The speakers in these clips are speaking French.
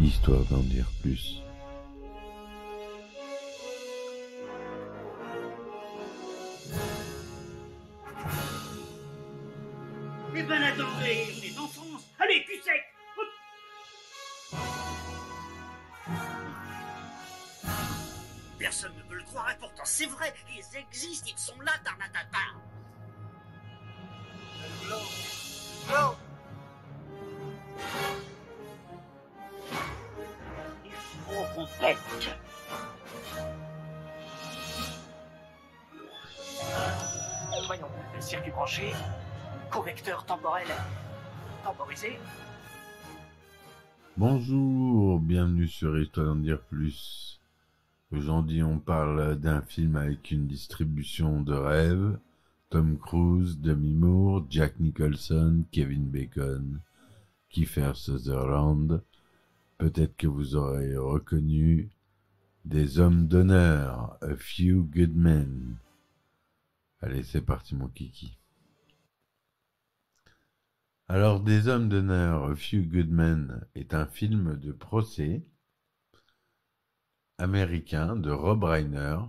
histoire d'en dire plus. Eh ben attendez, on est en France. Allez, cul sec. Personne ne peut le croire et pourtant c'est vrai, ils existent, ils sont là, Tarnatata. Blanc. Il faut qu'on pète. Voyons, circuit branché, correcteur temporel temporisé. Bonjour, bienvenue sur Histoire d'en dire plus. Aujourd'hui, on parle d'un film avec une distribution de rêve. Tom Cruise, Demi Moore, Jack Nicholson, Kevin Bacon, Kiefer Sutherland. Peut-être que vous aurez reconnu Des hommes d'honneur, A Few Good Men. Allez, c'est parti mon kiki. Alors, Des hommes d'honneur, A Few Good Men est un film de procès américain de Rob Reiner.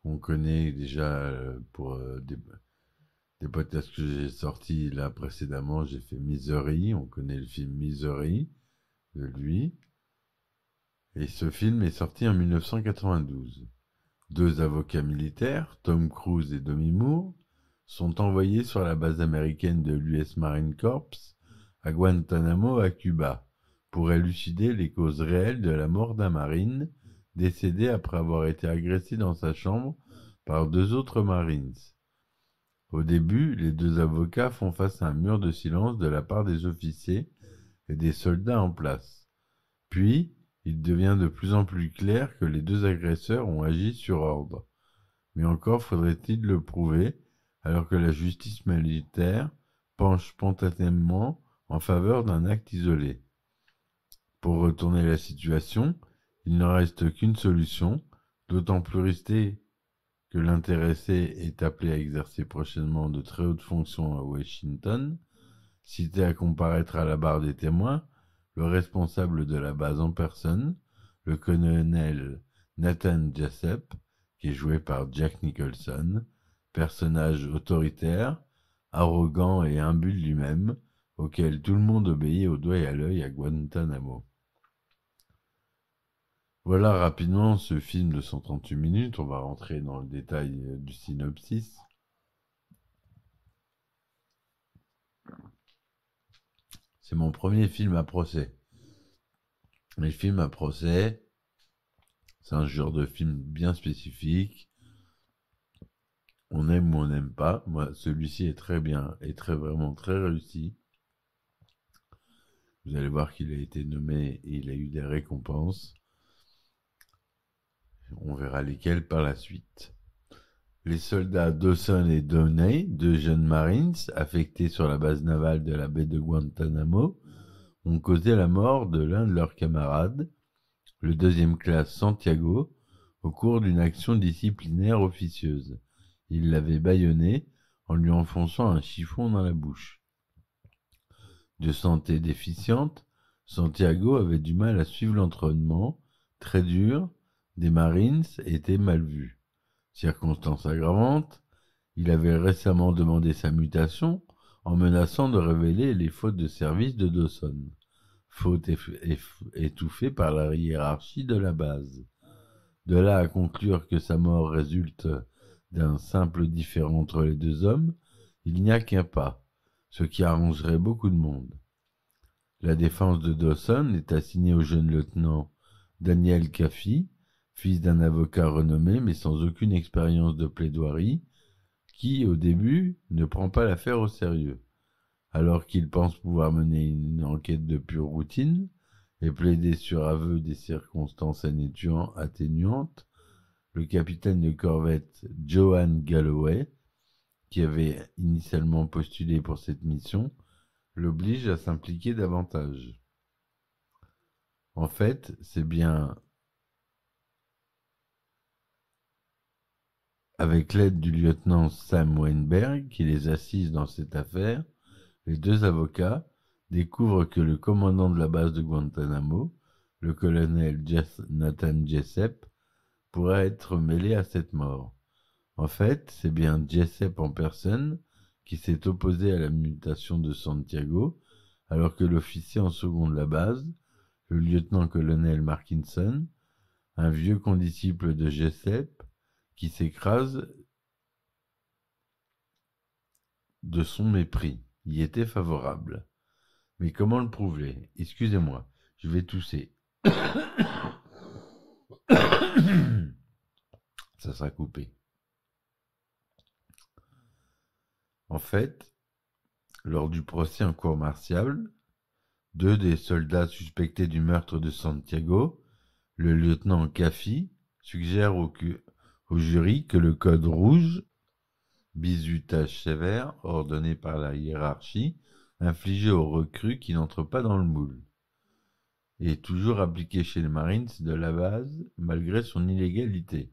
On connaît déjà pour des podcasts que j'ai sortis là précédemment. J'ai fait Misery, on connaît le film Misery de lui. Et ce film est sorti en 1992. Deux avocats militaires, Tom Cruise et Demi Moore, sont envoyés sur la base américaine de l'US Marine Corps à Guantanamo, à Cuba, pour élucider les causes réelles de la mort d'un marine décédé après avoir été agressé dans sa chambre par deux autres Marines. Au début, les deux avocats font face à un mur de silence de la part des officiers et des soldats en place. Puis, il devient de plus en plus clair que les deux agresseurs ont agi sur ordre. Mais encore faudrait-il le prouver, alors que la justice militaire penche spontanément en faveur d'un acte isolé. Pour retourner la situation, il n'en reste qu'une solution, d'autant plus risquée que l'intéressé est appelé à exercer prochainement de très hautes fonctions à Washington, cité à comparaître à la barre des témoins, le responsable de la base en personne, le colonel Nathan Jessup, qui est joué par Jack Nicholson, personnage autoritaire, arrogant et imbu de lui-même, auquel tout le monde obéit au doigt et à l'œil à Guantanamo. Voilà rapidement ce film de 138 minutes, on va rentrer dans le détail du synopsis. C'est mon premier film à procès. Les films à procès, c'est un genre de film bien spécifique. On aime ou on n'aime pas. Moi, celui-ci est très bien et vraiment très réussi. Vous allez voir qu'il a été nommé et il a eu des récompenses. On verra lesquelles par la suite. Les soldats Dawson et Downey, deux jeunes Marines affectés sur la base navale de la baie de Guantanamo, ont causé la mort de l'un de leurs camarades, le deuxième classe Santiago, au cours d'une action disciplinaire officieuse. Ils l'avaient bâillonné en lui enfonçant un chiffon dans la bouche. De santé déficiente, Santiago avait du mal à suivre l'entraînement, très dur, des Marines et était mal vu. Circonstance aggravante, il avait récemment demandé sa mutation en menaçant de révéler les fautes de service de Dawson. Faute étouffée par la hiérarchie de la base. De là à conclure que sa mort résulte d'un simple différend entre les deux hommes, il n'y a qu'un pas, ce qui arrangerait beaucoup de monde. La défense de Dawson est assignée au jeune lieutenant Daniel Kaffee, fils d'un avocat renommé mais sans aucune expérience de plaidoirie, qui, au début, ne prend pas l'affaire au sérieux. Alors qu'il pense pouvoir mener une enquête de pure routine et plaider sur aveu des circonstances atténuantes, le capitaine de corvette Johan Galloway, qui avait initialement postulé pour cette mission, l'oblige à s'impliquer davantage. En fait, c'est bien avec l'aide du lieutenant Sam Weinberg, qui les assiste dans cette affaire, les deux avocats découvrent que le commandant de la base de Guantanamo, le colonel Nathan Jessup, pourrait être mêlé à cette mort. En fait, c'est bien Jessup en personne qui s'est opposé à la mutation de Santiago, alors que l'officier en second de la base, le lieutenant-colonel Markinson, un vieux condisciple de Jessup, qui s'écrase de son mépris, y était favorable. Mais comment le prouver? Excusez-moi, je vais tousser. Ça sera coupé. En fait, lors du procès en cour martiale, 2 des soldats suspectés du meurtre de Santiago, le lieutenant Caffi, suggèrent au jury que le code rouge, bizutage sévère, ordonné par la hiérarchie, infligé aux recrues qui n'entrent pas dans le moule, est toujours appliqué chez les Marines de la base, malgré son illégalité.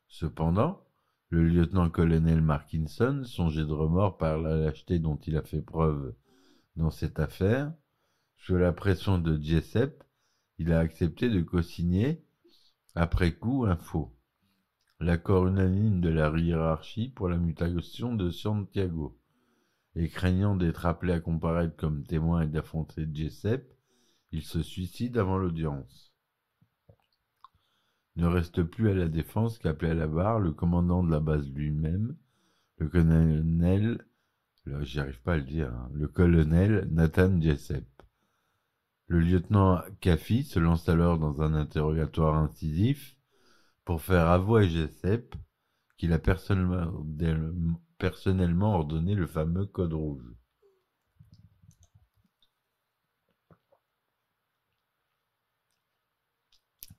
Cependant, le lieutenant-colonel Markinson, songé de remords par la lâcheté dont il a fait preuve dans cette affaire, sous la pression de Jessup, il a accepté de co-signer, après coup, un faux. L'accord unanime de la hiérarchie pour la mutation de Santiago. Et craignant d'être appelé à comparaître comme témoin et d'affronter Jessup, il se suicide avant l'audience. Ne reste plus à la défense qu'appeler à la barre le commandant de la base lui-même, le colonel, j'y arrive pas à le dire, le colonel Nathan Jessup. Le lieutenant Caffi se lance alors dans un interrogatoire incisif pour faire avouer à Jessup qu'il a personnellement ordonné le fameux code rouge.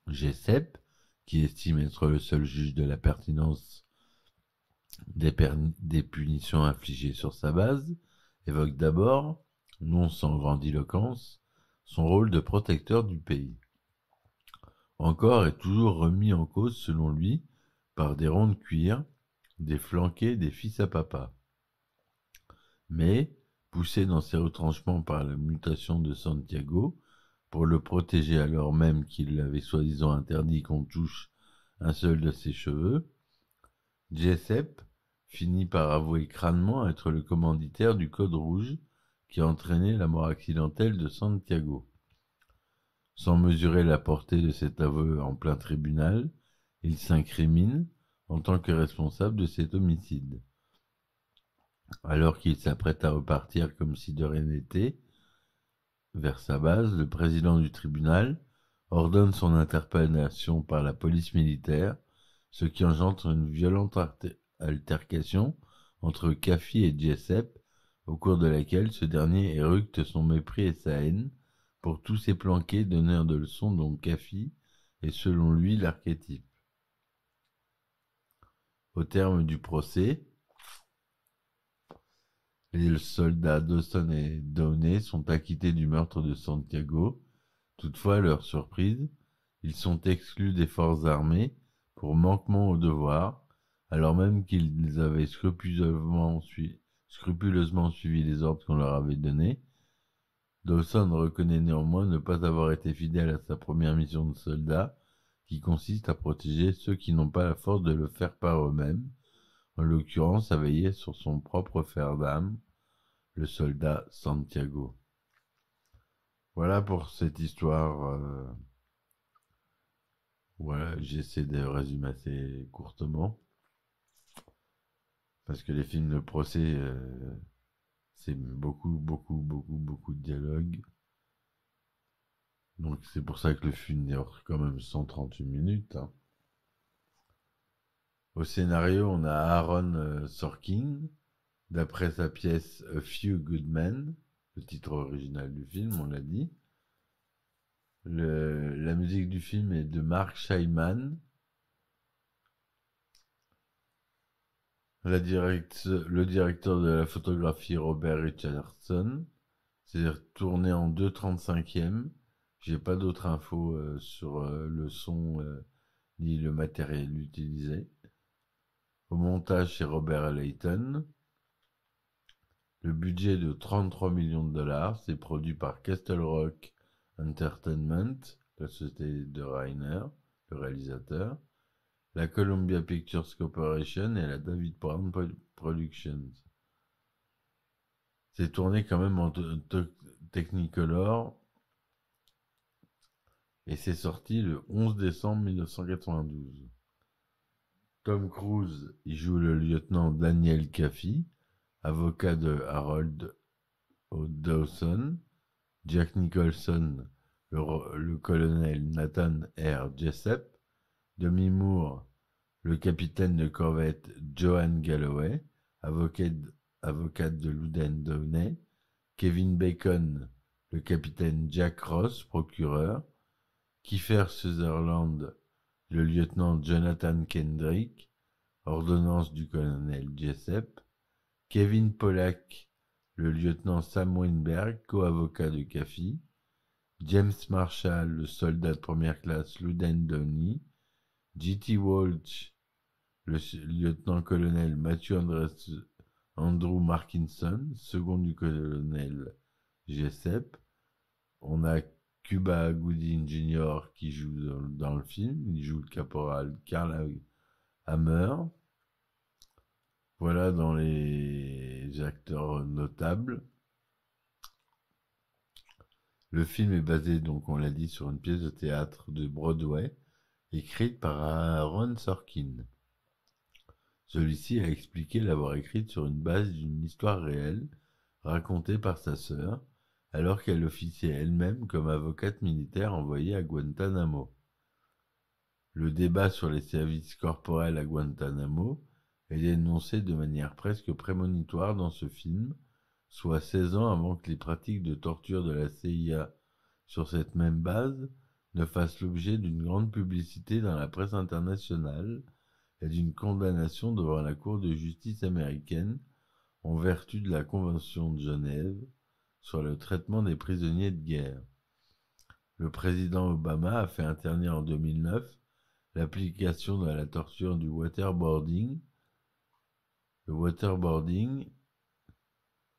Jessup, qui estime être le seul juge de la pertinence des punitions infligées sur sa base, évoque d'abord, non sans grandiloquence, son rôle de protecteur du pays. Encore et toujours remis en cause, selon lui, par des ronds de cuir, des flanqués, des fils à papa. Mais, poussé dans ses retranchements par la mutation de Santiago, pour le protéger alors même qu'il avait soi-disant interdit qu'on touche un seul de ses cheveux, Jessup finit par avouer crânement être le commanditaire du code rouge qui a entraîné la mort accidentelle de Santiago. Sans mesurer la portée de cet aveu en plein tribunal, il s'incrimine en tant que responsable de cet homicide. Alors qu'il s'apprête à repartir comme si de rien n'était, vers sa base, le président du tribunal ordonne son interpellation par la police militaire, ce qui engendre une violente altercation entre Caffi et Jessup, au cours de laquelle ce dernier éructe son mépris et sa haine pour tous ces planqués donneurs de leçons dont Caffi est selon lui l'archétype. Au terme du procès, les soldats Dawson et Downey sont acquittés du meurtre de Santiago. Toutefois, à leur surprise, ils sont exclus des forces armées pour manquement au devoir, alors même qu'ils avaient scrupuleusement suivi les ordres qu'on leur avait donnés. Dawson reconnaît néanmoins ne pas avoir été fidèle à sa première mission de soldat, qui consiste à protéger ceux qui n'ont pas la force de le faire par eux-mêmes, en l'occurrence à veiller sur son propre fer d'âme, le soldat Santiago. Voilà pour cette histoire. Voilà, j'essaie de résumer assez courtement. Parce que les films de procès, c'est beaucoup de dialogue. Donc c'est pour ça que le film dure quand même 138 minutes. Hein. Au scénario, on a Aaron Sorkin, d'après sa pièce A Few Good Men, le titre original du film, on l'a dit. La musique du film est de Mark Scheiman. Le directeur de la photographie, Robert Richardson. C'est tourné en 2/35. J'ai pas d'autres infos sur le son ni le matériel utilisé. Au montage, c'est Robert Layton. Le budget est de 33 millions de dollars. C'est produit par Castle Rock Entertainment. la société de Reiner, le réalisateur, la Columbia Pictures Corporation et la David Brown Productions. C'est tourné quand même en Technicolor et c'est sorti le 11 décembre 1992. Tom Cruise y joue le lieutenant Daniel Kaffee, avocat de Harold Dawson. Jack Nicholson, le colonel Nathan R. Jessup. Demi Moore, le capitaine de corvette Joanne Galloway, avocate de Loudon Downey. Kevin Bacon, le capitaine Jack Ross, procureur. Kiefer Sutherland, le lieutenant Jonathan Kendrick, ordonnance du colonel Jessup. Kevin Pollak, le lieutenant Sam Weinberg, co-avocat de Kaffee. James Marshall, le soldat de première classe Loudon Downey. J.T. Walsh, le lieutenant-colonel Matthew Andrew Markinson, second du colonel Jessup. On a Cuba Gooding Jr. qui joue dans le film. Il joue le caporal Karl Hammer. Voilà dans les acteurs notables. Le film est basé, donc on l'a dit, sur une pièce de théâtre de Broadway, écrite par Aaron Sorkin. Celui-ci a expliqué l'avoir écrite sur une base d'une histoire réelle, racontée par sa sœur, alors qu'elle officiait elle-même comme avocate militaire envoyée à Guantanamo. Le débat sur les services corporels à Guantanamo est dénoncé de manière presque prémonitoire dans ce film, soit 16 ans avant que les pratiques de torture de la CIA sur cette même base ne fassent l'objet d'une grande publicité dans la presse internationale et d'une condamnation devant la Cour de justice américaine en vertu de la Convention de Genève sur le traitement des prisonniers de guerre. Le président Obama a fait interdire en 2009 l'application de la torture du waterboarding. Le waterboarding,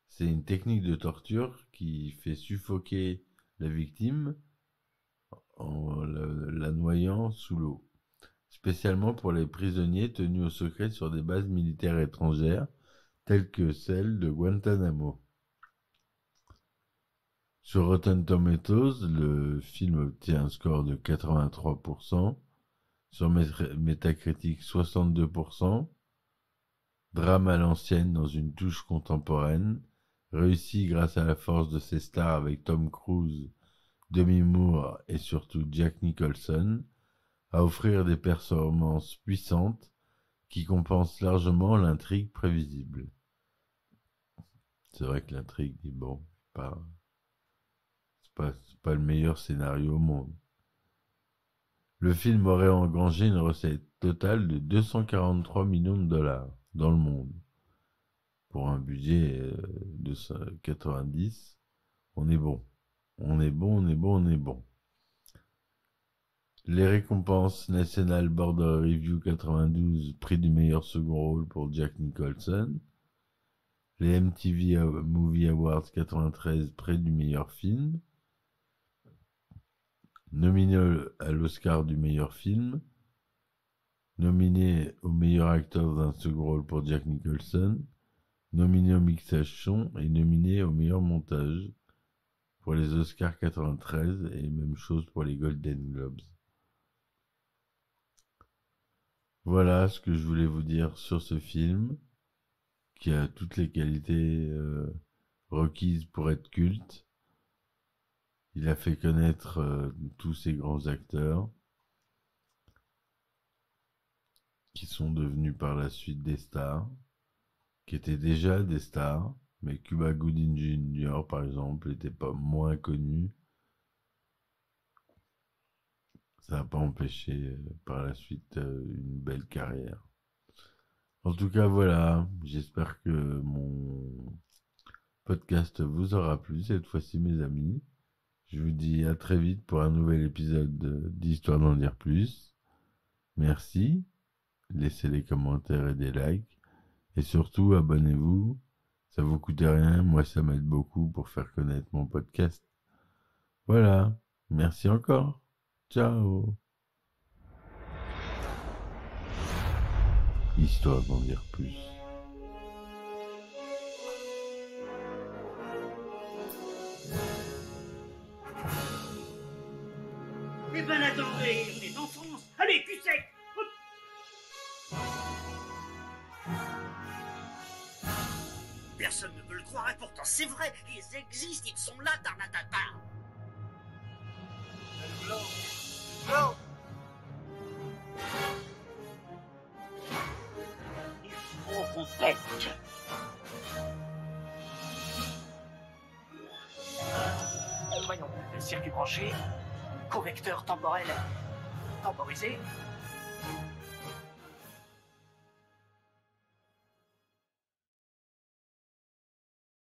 c'est une technique de torture qui fait suffoquer la victime en la noyant sous l'eau, spécialement pour les prisonniers tenus au secret sur des bases militaires étrangères, telles que celle de Guantanamo. Sur Rotten Tomatoes, le film obtient un score de 83%, sur Metacritic 62%, drame à l'ancienne dans une touche contemporaine, réussi grâce à la force de ses stars avec Tom Cruise, Demi Moore et surtout Jack Nicholson, à offrir des performances puissantes qui compensent largement l'intrigue prévisible. C'est vrai que l'intrigue est bon, c'est pas le meilleur scénario au monde. Le film aurait engrangé une recette totale de 243 millions de dollars dans le monde. Pour un budget de 90, on est bon. On est bon, on est bon, on est bon. Les récompenses National Board of Review 92, prix du meilleur second rôle pour Jack Nicholson. Les MTV Movie Awards 93, prix du meilleur film. Nominé à l'Oscar du meilleur film. Nominé au meilleur acteur d'un second rôle pour Jack Nicholson. Nominé au mixage son et nominé au meilleur montage pour les Oscars 93 et même chose pour les Golden Globes. Voilà ce que je voulais vous dire sur ce film qui a toutes les qualités requises pour être culte. Il a fait connaître tous ces grands acteurs qui sont devenus par la suite des stars, qui étaient déjà des stars, mais Cuba Gooding Jr. par exemple n'était pas moins connu. Ça n'a pas empêché par la suite une belle carrière. En tout cas, voilà, j'espère que mon podcast vous aura plu cette fois-ci, mes amis. Je vous dis à très vite pour un nouvel épisode d'Histoire d'en dire plus. Merci, laissez des commentaires et des likes. Et surtout, abonnez-vous, ça vous coûte rien, moi ça m'aide beaucoup pour faire connaître mon podcast. Voilà, merci encore. Ciao. Histoire d'en dire plus. Eh ben attendez, on est en France. Allez, cul sec. Hop. Personne ne peut le croire et pourtant c'est vrai, ils existent, ils sont là, Tarnatata. Non. Il faut qu'on pète. Voyons, le circuit branché, correcteur temporel temporisé,